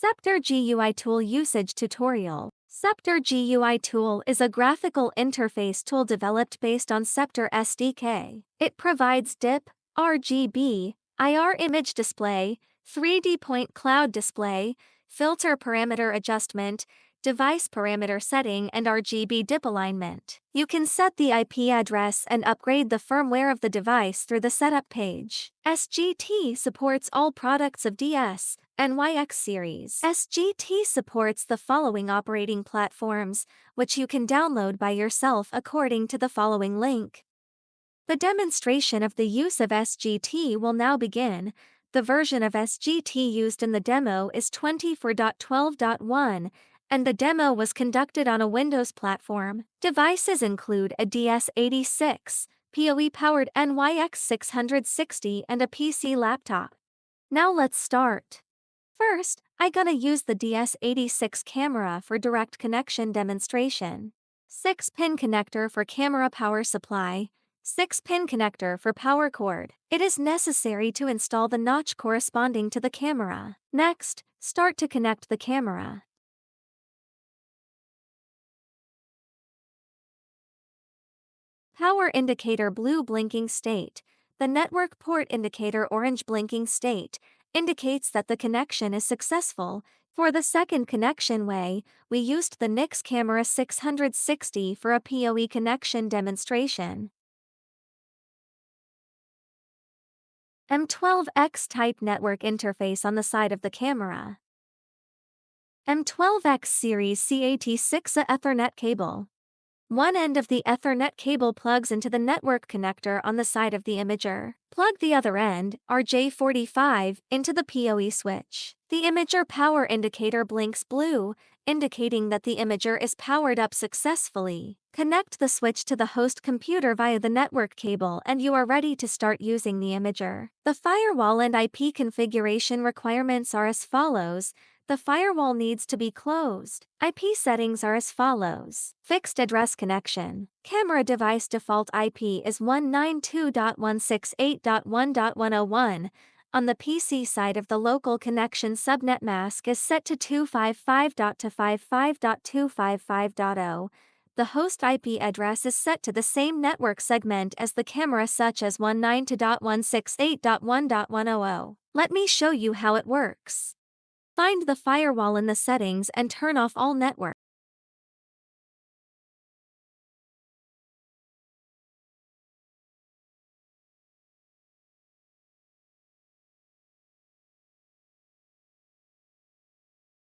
Scepter GUI Tool Usage Tutorial. Scepter GUI Tool is a graphical interface tool developed based on ScepterSDK. It provides DIP, RGB, IR image display, 3D point cloud display, filter parameter adjustment, device parameter setting, and RGB DIP alignment. You can set the IP address and upgrade the firmware of the device through the setup page. SGT supports all products of DS and YX series. SGT supports the following operating platforms, which you can download by yourself according to the following link. The demonstration of the use of SGT will now begin. The version of SGT used in the demo is 24.12.1, and the demo was conducted on a Windows platform. Devices include a DS86, PoE-powered NYX 660, and a PC laptop. Now let's start. First, I'm gonna use the DS86 camera for direct connection demonstration. 6-pin connector for camera power supply. 6-pin connector for power cord. It is necessary to install the notch corresponding to the camera. Next, start to connect the camera. Power indicator blue blinking state. The network port indicator orange blinking state indicates that the connection is successful. For the second connection way, we used the NYX camera 660 for a PoE connection demonstration. M12X type network interface on the side of the camera. M12X series CAT6A Ethernet cable. One end of the Ethernet cable plugs into the network connector on the side of the imager. Plug the other end, RJ45, into the PoE switch. The imager power indicator blinks blue, indicating that the imager is powered up successfully. Connect the switch to the host computer via the network cable and you are ready to start using the imager. The firewall and IP configuration requirements are as follows. The firewall needs to be closed. IP settings are as follows. Fixed address connection. Camera device default IP is 192.168.1.101. On the PC side of the local connection subnet mask is set to 255.255.255.0. The host IP address is set to the same network segment as the camera such as 192.168.1.100. Let me show you how it works. Find the firewall in the settings and turn off all network.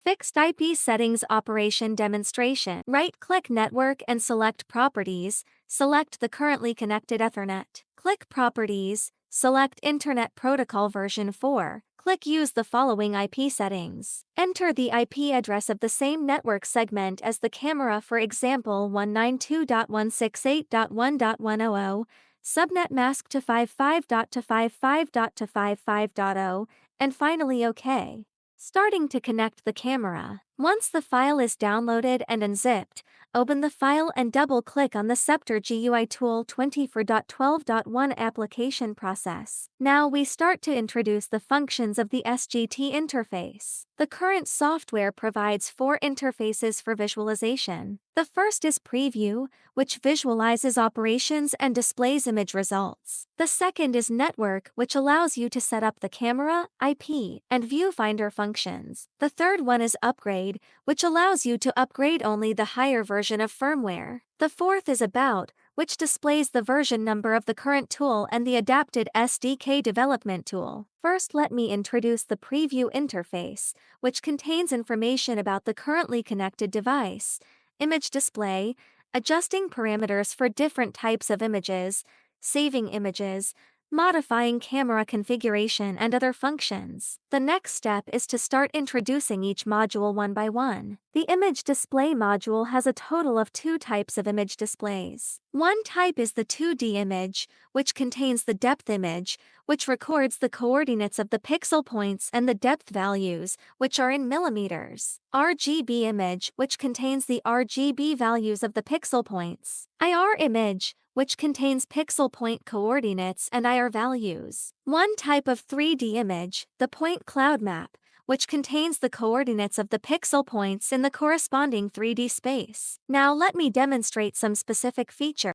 Fixed IP settings operation demonstration. Right-click Network and select Properties. Select the currently connected Ethernet. Click Properties. Select Internet Protocol version 4. Click Use the following IP settings. Enter the IP address of the same network segment as the camera, for example 192.168.1.100, subnet mask to 55.255.255.0, and finally OK. Starting to connect the camera. Once the file is downloaded and unzipped, open the file and double-click on the Scepter GUI Tool 24.12.1 application process. Now we start to introduce the functions of the SGT interface. The current software provides 4 interfaces for visualization. The first is Preview, which visualizes operations and displays image results. The second is Network, which allows you to set up the camera, IP, and viewfinder functions. The third one is Upgrade, which allows you to upgrade only the higher version of firmware. The fourth is About, which displays the version number of the current tool and the adapted SDK development tool. First, let me introduce the Preview interface, which contains information about the currently connected device, image display, adjusting parameters for different types of images, saving images, modifying camera configuration, and other functions. The next step is to start introducing each module one by one. The image display module has a total of 2 types of image displays. One type is the 2D image, which contains the depth image, which records the coordinates of the pixel points and the depth values, which are in millimeters. RGB image, which contains the RGB values of the pixel points. IR image, which contains pixel point coordinates and IR values. One type of 3D image, the point cloud map, which contains the coordinates of the pixel points in the corresponding 3D space. Now let me demonstrate some specific features.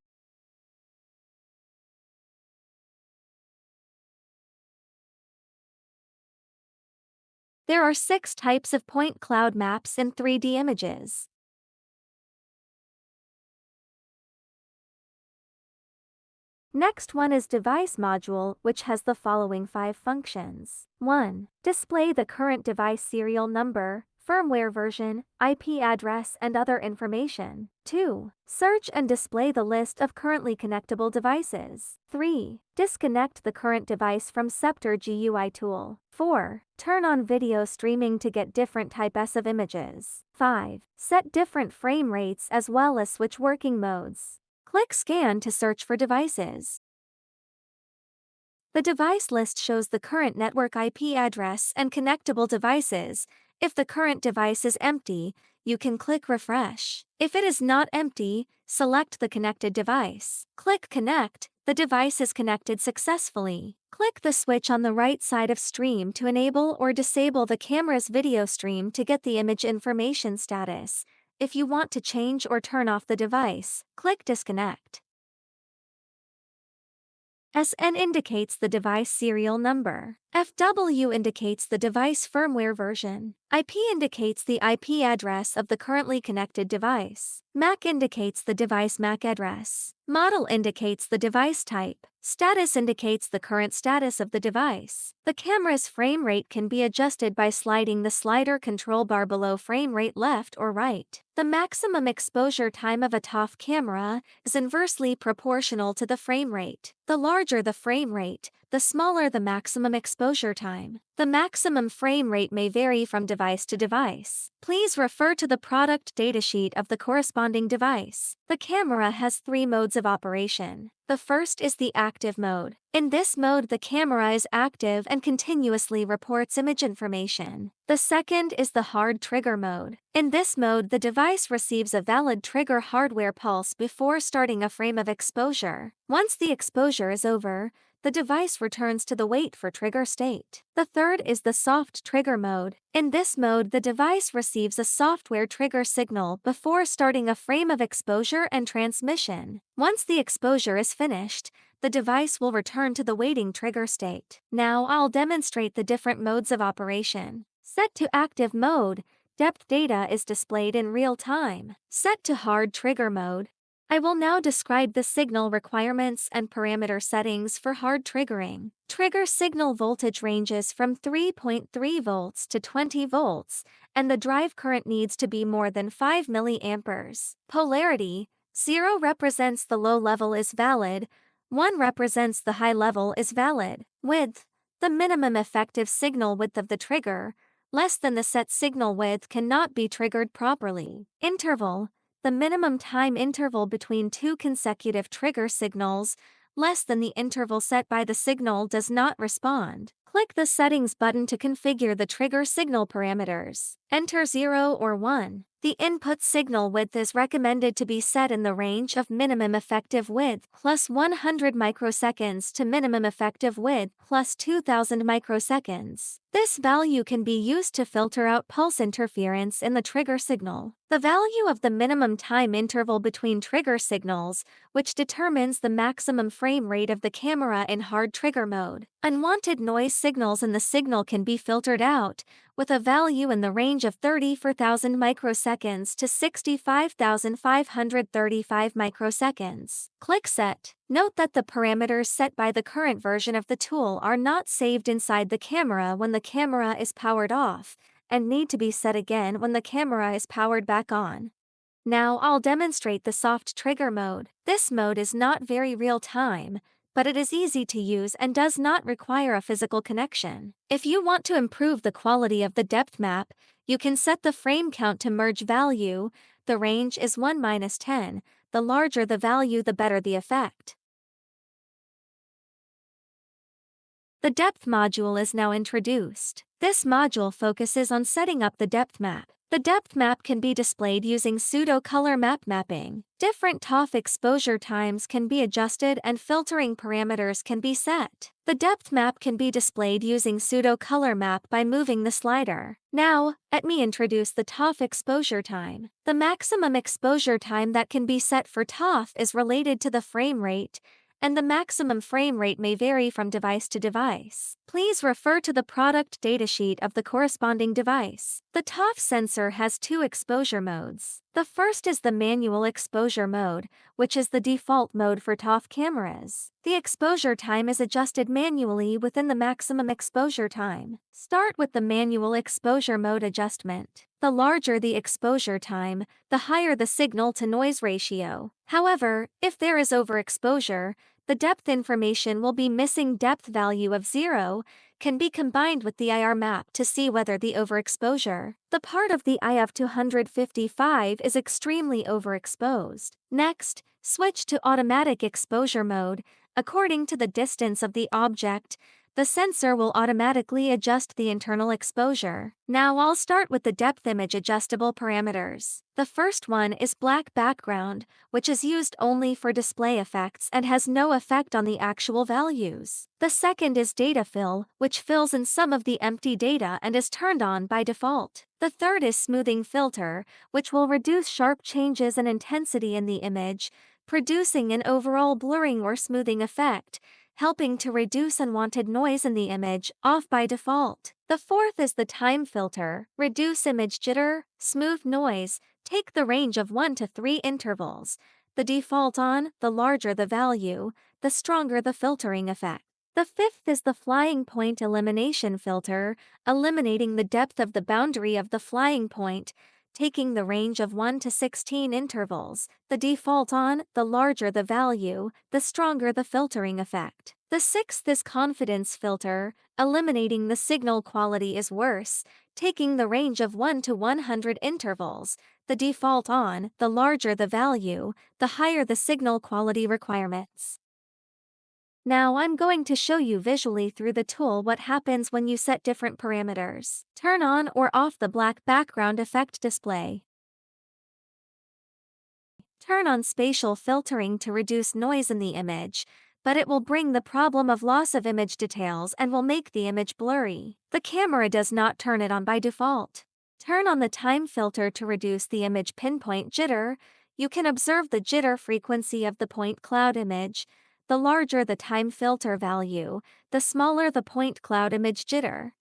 There are 6 types of point cloud maps in 3D images. Next one is device module, which has the following 5 functions. 1. Display the current device serial number, firmware version, IP address and other information. 2. Search and display the list of currently connectable devices. 3. Disconnect the current device from Scepter GUI Tool. 4. Turn on video streaming to get different types of images. 5. Set different frame rates as well as switch working modes. Click Scan to search for devices. The device list shows the current network IP address and connectable devices. If the current device is empty, you can click Refresh. If it is not empty, select the connected device. Click Connect. The device is connected successfully. Click the switch on the right side of Stream to enable or disable the camera's video stream to get the image information status. If you want to change or turn off the device, click Disconnect. SN indicates the device serial number. FW indicates the device firmware version. IP indicates the IP address of the currently connected device. MAC indicates the device MAC address. Model indicates the device type. Status indicates the current status of the device. The camera's frame rate can be adjusted by sliding the slider control bar below frame rate left or right. The maximum exposure time of a ToF camera is inversely proportional to the frame rate. The larger the frame rate, the smaller the maximum exposure time. The maximum frame rate may vary from device to device. Please refer to the product datasheet of the corresponding device. The camera has 3 modes of operation. The first is the active mode. In this mode, the camera is active and continuously reports image information. The second is the hard trigger mode. In this mode, the device receives a valid trigger hardware pulse before starting a frame of exposure. Once the exposure is over, the device returns to the wait for trigger state. The third is the soft trigger mode. In this mode, the device receives a software trigger signal before starting a frame of exposure and transmission. Once the exposure is finished, the device will return to the waiting trigger state. Now I'll demonstrate the different modes of operation. Set to active mode, depth data is displayed in real time. Set to hard trigger mode. I will now describe the signal requirements and parameter settings for hard triggering. Trigger signal voltage ranges from 3.3 volts to 20 volts, and the drive current needs to be more than 5 milliamperes. Polarity: 0 represents the low level is valid, 1 represents the high level is valid. Width: the minimum effective signal width of the trigger, less than the set signal width cannot be triggered properly. Interval: the minimum time interval between 2 consecutive trigger signals, less than the interval set by the signal does not respond. Click the Settings button to configure the trigger signal parameters. Enter 0 or 1. The input signal width is recommended to be set in the range of minimum effective width plus 100 microseconds to minimum effective width plus 2000 microseconds. This value can be used to filter out pulse interference in the trigger signal. The value of the minimum time interval between trigger signals, which determines the maximum frame rate of the camera in hard trigger mode. Unwanted noise signals in the signal can be filtered out, with a value in the range of 34,000 microseconds to 65,535 microseconds. Click Set. Note that the parameters set by the current version of the tool are not saved inside the camera when the camera is powered off, and need to be set again when the camera is powered back on. Now I'll demonstrate the soft trigger mode. This mode is not very real-time, but it is easy to use and does not require a physical connection. If you want to improve the quality of the depth map, you can set the frame count to merge value. The range is 1-10. The larger the value, the better the effect. The depth module is now introduced. This module focuses on setting up the depth map. The depth map can be displayed using pseudo-color map mapping. Different ToF exposure times can be adjusted and filtering parameters can be set. The depth map can be displayed using pseudo-color map by moving the slider. Now, let me introduce the ToF exposure time. The maximum exposure time that can be set for ToF is related to the frame rate, and the maximum frame rate may vary from device to device. Please refer to the product datasheet of the corresponding device. The ToF sensor has two exposure modes. The first is the manual exposure mode, which is the default mode for ToF cameras. The exposure time is adjusted manually within the maximum exposure time. Start with the manual exposure mode adjustment. The larger the exposure time, the higher the signal-to-noise ratio. However, if there is overexposure, the depth information will be missing. Depth value of 0 can be combined with the IR map to see whether the overexposure. The part of the IF 255 is extremely overexposed. Next, switch to automatic exposure mode. According to the distance of the object, the sensor will automatically adjust the internal exposure. Now I'll start with the depth image adjustable parameters. The first one is black background, which is used only for display effects and has no effect on the actual values. The second is data fill, which fills in some of the empty data and is turned on by default. The third is smoothing filter, which will reduce sharp changes in intensity in the image, producing an overall blurring or smoothing effect, helping to reduce unwanted noise in the image, off by default. The fourth is the time filter, reduce image jitter, smooth noise, take the range of 1 to 3 intervals. The default on, the larger the value, the stronger the filtering effect. The fifth is the flying point elimination filter, eliminating the depth of the boundary of the flying point, taking the range of 1 to 16 intervals. The default on, the larger the value, the stronger the filtering effect. The sixth is confidence filter, eliminating the signal quality is worse, taking the range of 1 to 100 intervals. The default on, the larger the value, the higher the signal quality requirements. Now I'm going to show you visually through the tool what happens when you set different parameters. Turn on or off the black background effect display. Turn on spatial filtering to reduce noise in the image, but it will bring the problem of loss of image details and will make the image blurry. The camera does not turn it on by default. Turn on the time filter to reduce the image pinpoint jitter. You can observe the jitter frequency of the point cloud image. The larger the time filter value, the smaller the point cloud image jitter.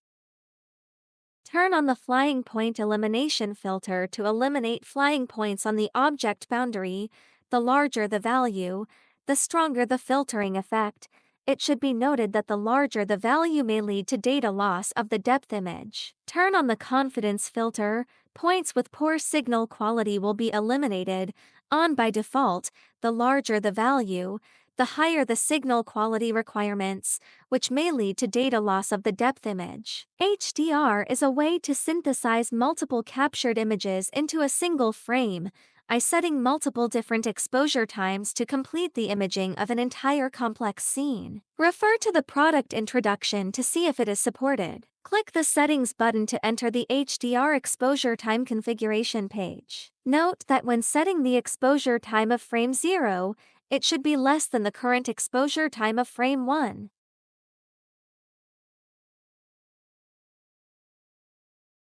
Turn on the flying point elimination filter to eliminate flying points on the object boundary. The larger the value, the stronger the filtering effect. It should be noted that the larger the value may lead to data loss of the depth image. Turn on the confidence filter. Points with poor signal quality will be eliminated. On by default, the larger the value, the higher the signal quality requirements, which may lead to data loss of the depth image. HDR is a way to synthesize multiple captured images into a single frame, by setting multiple different exposure times to complete the imaging of an entire complex scene. Refer to the product introduction to see if it is supported. Click the Settings button to enter the HDR exposure time configuration page. Note that when setting the exposure time of frame 0, it should be less than the current exposure time of frame 1.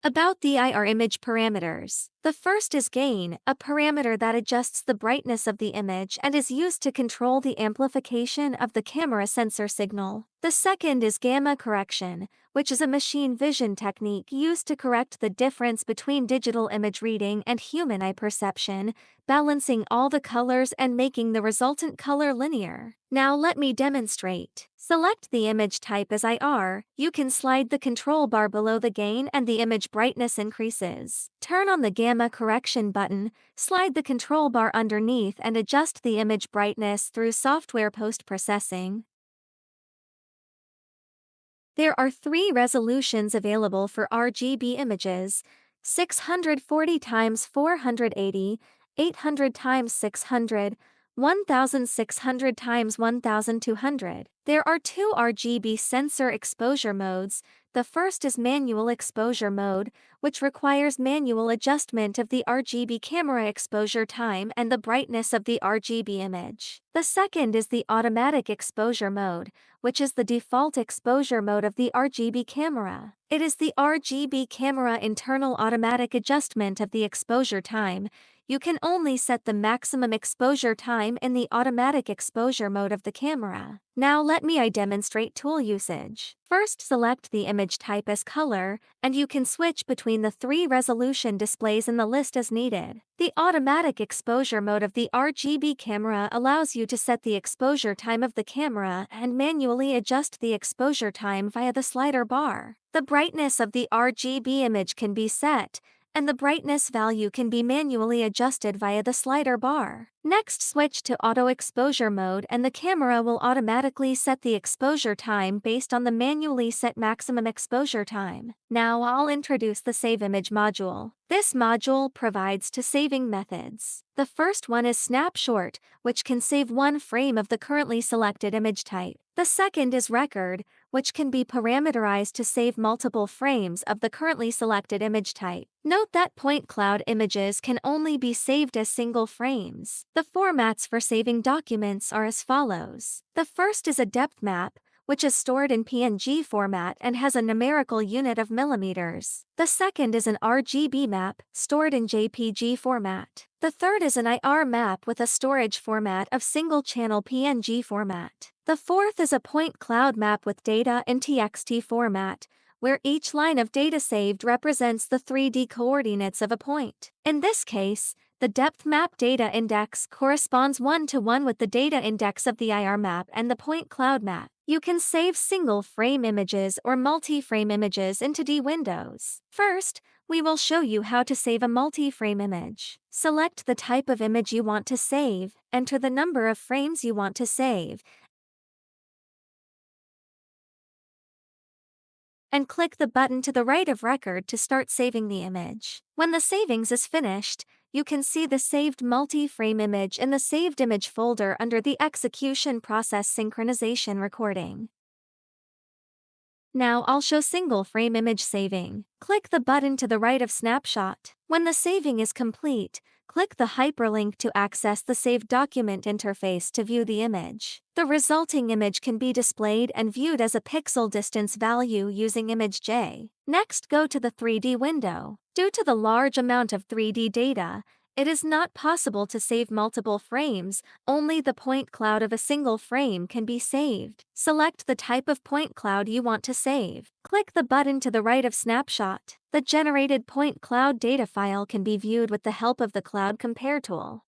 About the IR image parameters. The first is gain, a parameter that adjusts the brightness of the image and is used to control the amplification of the camera sensor signal. The second is gamma correction, which is a machine vision technique used to correct the difference between digital image reading and human eye perception, balancing all the colors and making the resultant color linear. Now let me demonstrate. Select the image type as IR. You can slide the control bar below the gain and the image brightness increases. Turn on the gamma correction button, slide the control bar underneath and adjust the image brightness through software post-processing. There are 3 resolutions available for RGB images: 640 x 480, 800 x 600, 1600 x 1200. There are two RGB sensor exposure modes. The first is manual exposure mode, which requires manual adjustment of the RGB camera exposure time and the brightness of the RGB image. The second is the automatic exposure mode, which is the default exposure mode of the RGB camera. It is the RGB camera internal automatic adjustment of the exposure time. You can only set the maximum exposure time in the automatic exposure mode of the camera. Now let me demonstrate tool usage. First, select the image type as color, and you can switch between the three resolution displays in the list as needed. The automatic exposure mode of the RGB camera allows you to set the exposure time of the camera and manually adjust the exposure time via the slider bar. The brightness of the RGB image can be set, and the brightness value can be manually adjusted via the slider bar. Next, switch to auto exposure mode and the camera will automatically set the exposure time based on the manually set maximum exposure time. Now I'll introduce the Save Image module. This module provides two saving methods. The first one is Snapshot, which can save one frame of the currently selected image type. The second is Record, which can be parameterized to save multiple frames of the currently selected image type. Note that point cloud images can only be saved as single frames. The formats for saving documents are as follows. The first is a depth map, which is stored in PNG format and has a numerical unit of millimeters. The second is an RGB map, stored in JPG format. The third is an IR map with a storage format of single-channel PNG format. The fourth is a point cloud map with data in TXT format, where each line of data saved represents the 3D coordinates of a point. In this case, the depth map data index corresponds 1-to-1 with the data index of the IR map and the point cloud map. You can save single-frame images or multi-frame images into D windows. First, we will show you how to save a multi-frame image. Select the type of image you want to save, enter the number of frames you want to save, and click the button to the right of Record to start saving the image. When the savings is finished, you can see the saved multi-frame image in the Saved Image folder under the Execution Process Synchronization Recording. Now I'll show single-frame image saving. Click the button to the right of Snapshot. When the saving is complete, click the hyperlink to access the saved document interface to view the image. The resulting image can be displayed and viewed as a pixel distance value using ImageJ. Next, go to the 3D window. Due to the large amount of 3D data, it is not possible to save multiple frames, only the point cloud of a single frame can be saved. Select the type of point cloud you want to save. Click the button to the right of Snapshot. The generated point cloud data file can be viewed with the help of the Cloud Compare tool.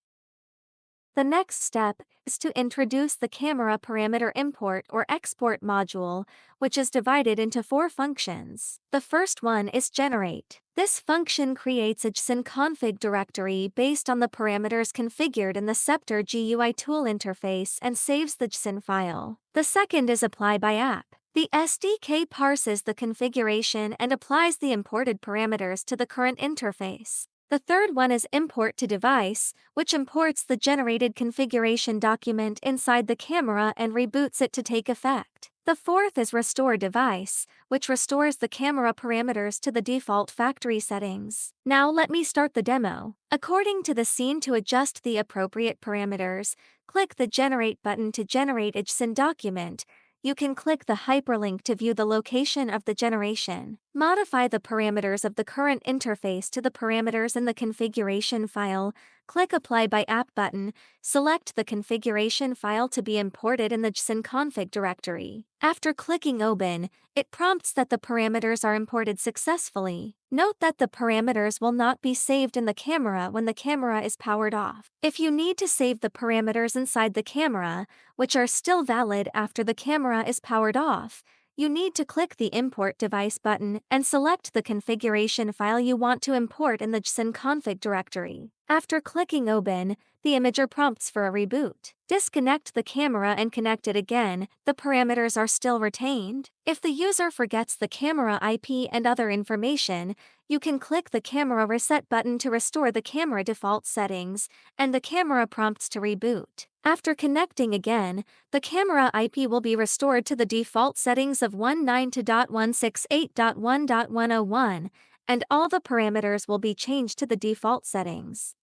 The next step is to introduce the camera parameter import or export module, which is divided into 4 functions. The first one is generate. This function creates a JSON-config directory based on the parameters configured in the ScepterGUITool interface and saves the JSON file. The second is apply by app. The SDK parses the configuration and applies the imported parameters to the current interface. The third one is import to device, which imports the generated configuration document inside the camera and reboots it to take effect. The fourth is restore device, which restores the camera parameters to the default factory settings. Now let me start the demo. According to the scene, to adjust the appropriate parameters, click the Generate button to generate a JSON document. You can click the hyperlink to view the location of the generation. Modify the parameters of the current interface to the parameters in the configuration file. Click Apply by App button. Select the configuration file to be imported in the JSON-config directory. After clicking Open, it prompts that the parameters are imported successfully. Note that the parameters will not be saved in the camera when the camera is powered off. If you need to save the parameters inside the camera, which are still valid after the camera is powered off, you need to click the Import Device button and select the configuration file you want to import in the JSON-config directory. After clicking Open, the imager prompts for a reboot. Disconnect the camera and connect it again, the parameters are still retained. If the user forgets the camera IP and other information, you can click the camera reset button to restore the camera default settings, and the camera prompts to reboot. After connecting again, the camera IP will be restored to the default settings of 192.168.1.101, and all the parameters will be changed to the default settings.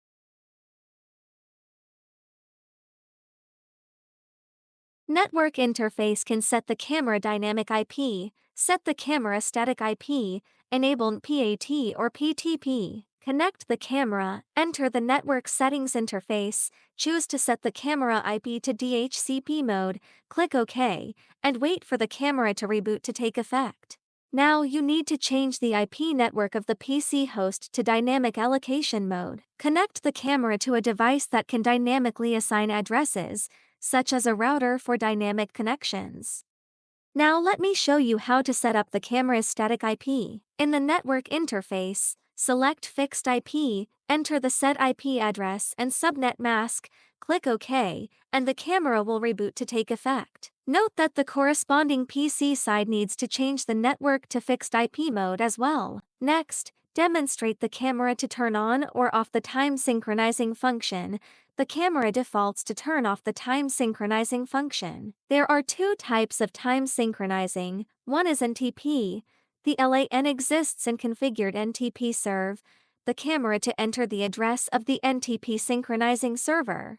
Network interface can set the camera dynamic IP, set the camera static IP, enable PAT or PTP. Connect the camera, enter the network settings interface, choose to set the camera IP to DHCP mode, click OK, and wait for the camera to reboot to take effect. Now you need to change the IP network of the PC host to dynamic allocation mode. Connect the camera to a device that can dynamically assign addresses, such as a router for dynamic connections. Now let me show you how to set up the camera's static IP. In the network interface, select Fixed IP, enter the set IP address and subnet mask, click OK, and the camera will reboot to take effect. Note that the corresponding PC side needs to change the network to Fixed IP mode as well. Next, demonstrate the camera to turn on or off the time synchronizing function. The camera defaults to turn off the time synchronizing function. There are two types of time synchronizing. One is NTP. The LAN exists in configured NTP serve the camera to enter the address of the NTP synchronizing server.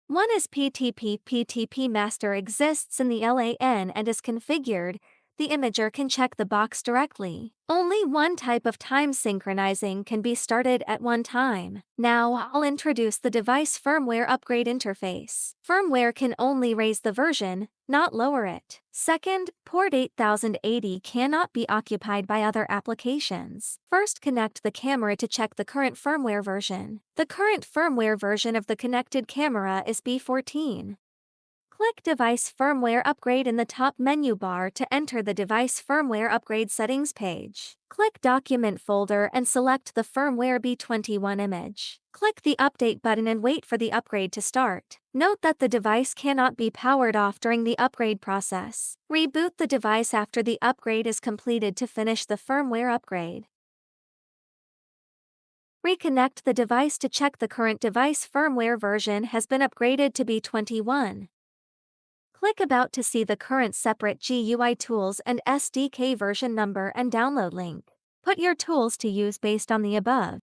One is PTP. PTP master exists in the LAN and is configured. The imager can check the box directly. Only one type of time synchronizing can be started at one time. Now I'll introduce the device firmware upgrade interface. Firmware can only raise the version, not lower it. Second, port 8080 cannot be occupied by other applications. First, connect the camera to check the current firmware version. The current firmware version of the connected camera is B14. Click Device Firmware Upgrade in the top menu bar to enter the Device Firmware Upgrade settings page. Click Document folder and select the Firmware B21 image. Click the Update button and wait for the upgrade to start. Note that the device cannot be powered off during the upgrade process. Reboot the device after the upgrade is completed to finish the firmware upgrade. Reconnect the device to check the current device firmware version has been upgraded to B21. Click About to see the current separate GUI tools and SDK version number and download link. Put your tools to use based on the above.